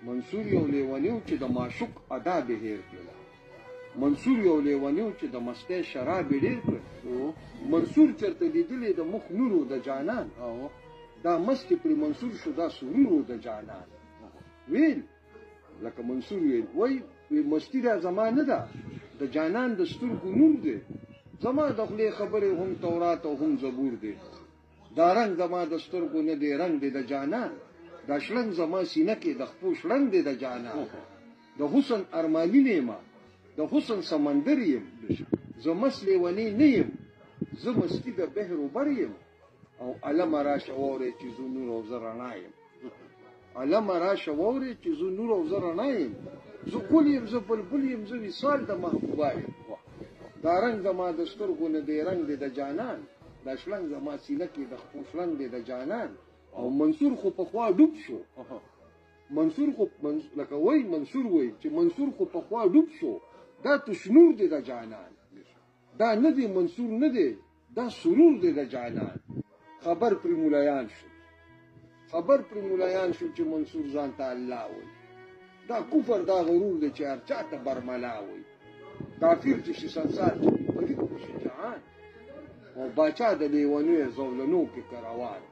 منصور یو لیونیو چې د معشوق ادا به هیر کړل. منصور یو لیونیو چې د مستۍ شراب ډیر کړ. منصور چرته لیدلې د مخ نورو د جانان. دا مست پر منصور شو دا سرورو د جانان. ویل لکه منصور وی مستی دا زمانه ده د جانان د سترګو نور دی. زما د خولې خبرې هم تورات او هم زبور دی. دا رنگ زما د سترګو نه دی رنگ دی د جانان. دا شلنګ زما سینه کې د خپو شلنګ دی د جانان. د حسن ارمانی نیما د حسن سمندر یم. زه مست لیونی نه یم زه مستی د بحر وبر یم. او علم راشه واورې چې زه نور او زه رڼا یم. علم راشه واورې چې زه نور او زه رڼا یم. زه ګل یم زه بلبل یم زه وصال د محبوبا یم. دا رنگ زما د سترګو نه دی رنگ دی د جانان. دا شلنګ زما سینه کې د خپو شلنګ دی د جانان. او منصور خو په خوا ډوب شو. منصور خو لکه وای منصور وای چې منصور خو په خوا ډوب شو. دا تشنور دی د جانان. دا نه دی منصور نه دی دا سرور دی د جانان. خبر پر مولایان شو. خبر پر مولایان شو چې منصور ځان ته الله وای. دا کفر دا غرور دی چې هر چا ته برملا وای. کافر چې شي سنسار چې پرې کوشي جهان. او باچا د لیونیو زولنو کې کروان.